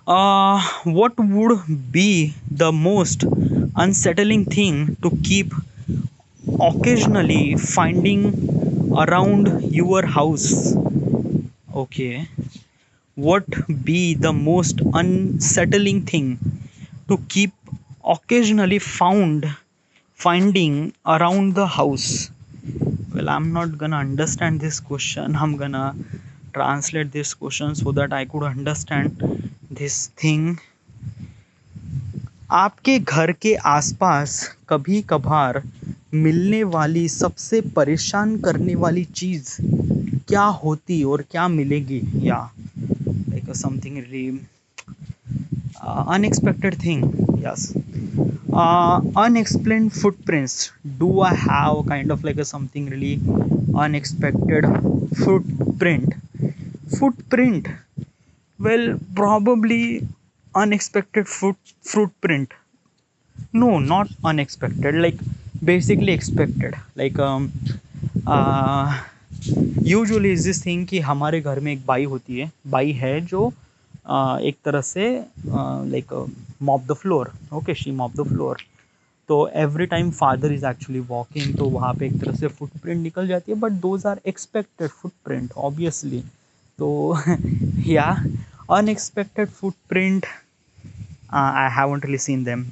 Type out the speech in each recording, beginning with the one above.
What would be the most unsettling thing to keep occasionally finding around your house? Okay. What be the most unsettling thing to keep occasionally finding around the house? Well, I'm not gonna understand this question. I'm gonna translate this question so that I could understand this thing. आपके घर के आसपास कभी कभार मिलने वाली सबसे परेशान करने वाली चीज क्या होती और क्या मिलेगी? या like something really unexpected thing. Yes. Unexplained footprints. Do I have kind of like a something really unexpected footprint? Footprint. Well, probably unexpected footprint. No, not unexpected. Like basically expected. Like uh, usually is this thing कि हमारे घर में एक by होती है, by है जो एक तरह से like mop the floor. Okay, she mop the floor. तो every time father is actually walking, तो वहाँ पे एक तरह से फुटप्रिंट निकल जाती है, but those are expected footprint obviously. तो या unexpected footprint, I haven't really seen them.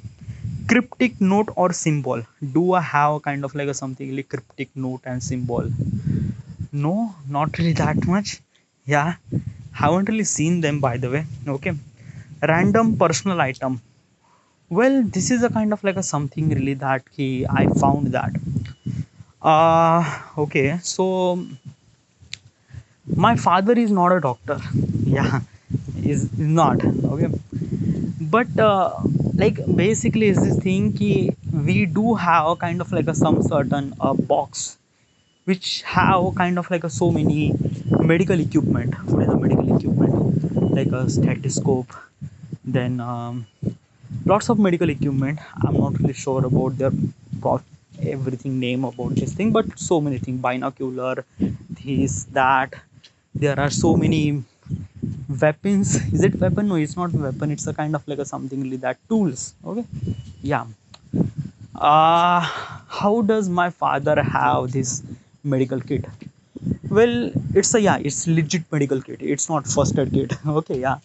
Cryptic note or symbol. Do I have kind of like a something like cryptic note and symbol? No, not really that much. Yeah, haven't really seen them by the way. Okay. Random personal item. Well, this is a kind of like a something really that I found that. Okay, so my father is not a doctor. Yeah, is not okay. But like basically is this thing we do have kind of like a some certain box which have kind of like a so many medical equipment. What is the medical equipment? Like a stethoscope, then lots of medical equipment. I'm not really sure about their pro- everything name about this thing, but so many things, binocular, this that. There are so many weapons. Is it weapon? No, it's not weapon. It's a kind of like a something like that, tools. Okay, yeah. How does my father have this medical kit? Well, it's a, yeah, it's legit medical kit. It's not first aid kit. Okay, yeah,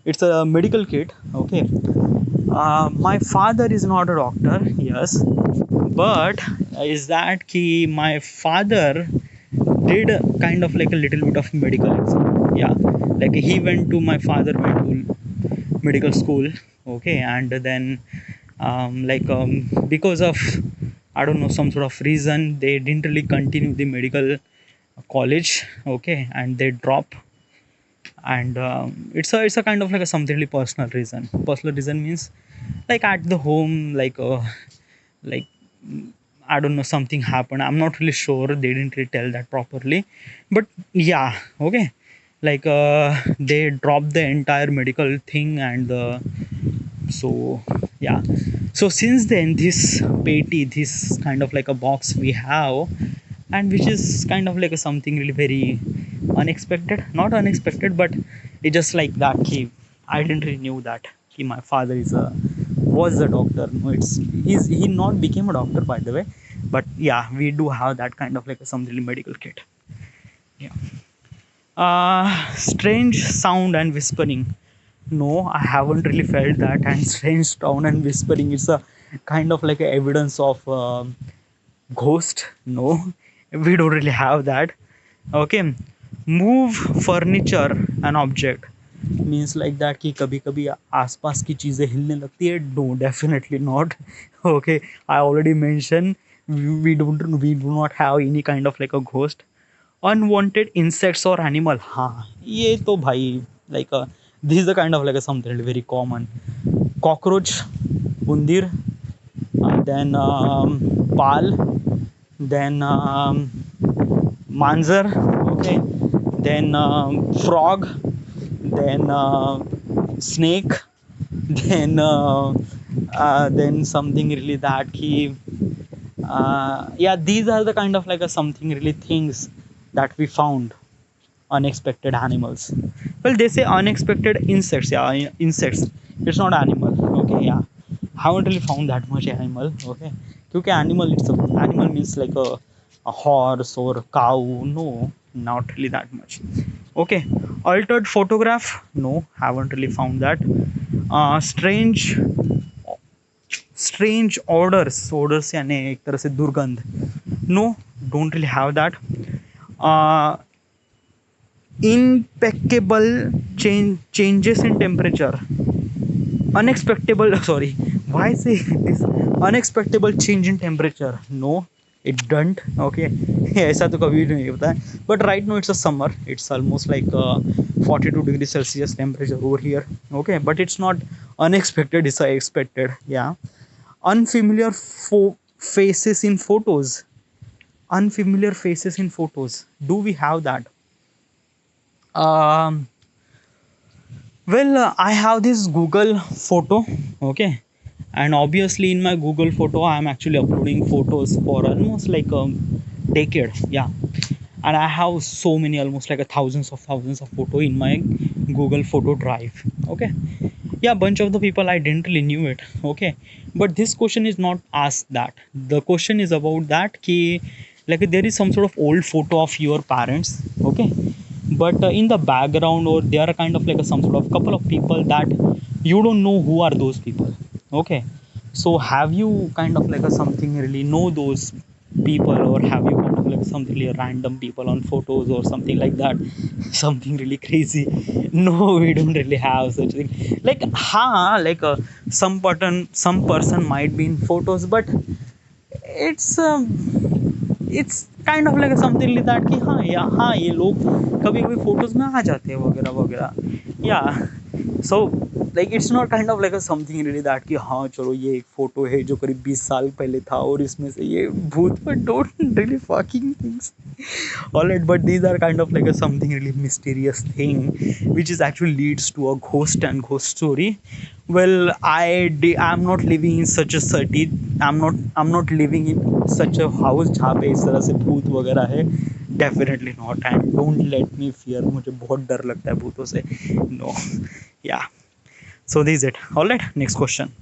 it's a medical kit. Okay. My father is not a doctor. Yes, but is that key? My father did kind of like a little bit of medical exam. Yeah, like he went to, my father went to medical school. Okay, and then because of, I don't know, some sort of reason, they didn't really continue the medical college. Okay, and they drop. And it's a kind of like a something really personal reason. Personal reason means like at the home, like I don't know, something happened. I'm not really sure. They didn't really tell that properly, but yeah, okay. Like they dropped the entire medical thing, and so yeah. So since then, this petty, this kind of like a box we have, and which is kind of like a something really very unexpected. Not unexpected, but it just like that. I didn't really knew that. My father was a doctor. No, he not became a doctor by the way, but yeah, we do have that kind of like a some really medical kit. Yeah. Strange sound and whispering. No, I haven't really felt that. And strange sound and whispering, it's a kind of like a evidence of ghost. No, we don't really have that. Okay. Move furniture and object means like that कि कभी कभी आसपास की चीजें हिलने लगती है. No, definitely not. Okay, I already mentioned we do not have any kind of like a ghost. Unwanted insects or animal, हाँ ये तो भाई like this is the kind of like a something very common. Cockroach, bundir, then pal, then manzar. Okay, then frog, then snake, then something really that yeah, these are the kind of like a something really things that we found. unexpected animals. Well, they say unexpected insects. Yeah, insects. It's not animal. Okay, yeah. Haven't really found that much animal. Okay, because animal, it's a animal means like a horse or a cow. No, not really that much. Okay, altered photograph. No, haven't really found that. Strange odors यानी एक तरह से दुर्गंध. No, don't really have that. uh, impeccable changes in temperature. Unexpected, sorry, why say this? Unexpected change in temperature. No, it don't. Okay. ऐसा तो कभी नहीं होता है. But right now it's a summer. It's almost like 42 degrees Celsius temperature over here. Okay, but it's not unexpected, it's expected. Yeah. Unfamiliar faces in photos. Unfamiliar faces in photos. Do we have that? um well, I have this Google photo. Okay, and obviously in my Google photo I am actually uploading photos for almost like a decade. Yeah, and I have so many, almost like a thousands of photo in my Google photo drive. Okay, yeah, bunch of the people I didn't really knew it. Okay, but this question is not asked that. The question is about that ki, like there is some sort of old photo of your parents. Okay, but in the background, or there are kind of like some sort of couple of people that you don't know who are those people. Okay, so have you kind of like a something really know those people, or have you kind of like something really random people on photos or something like that? Something really crazy. No, we don't really have such thing. Like like some person might be in photos, but it's it's kind of like something like that कि हाँ या हाँ ये लोग कभी कभी photos में आ जाते हैं वगैरह वगैरह. या so like it's not kind of like something really that कि हाँ चलो ये एक फोटो है जो करीब 20 साल पहले था और इसमें से ये भूत. But don't really fucking things. Alright, but these are kind of like a something really mysterious thing which is actually leads to a ghost and ghost story. Well, I'm not living in such a city. I'm not living in such a house जहाँ पे इस तरह से भूत वगैरह है. Definitely not, and don't let me fear. मुझे बहुत डर लगता है भूतों से. No. Yeah, so this is it. Alright, next question.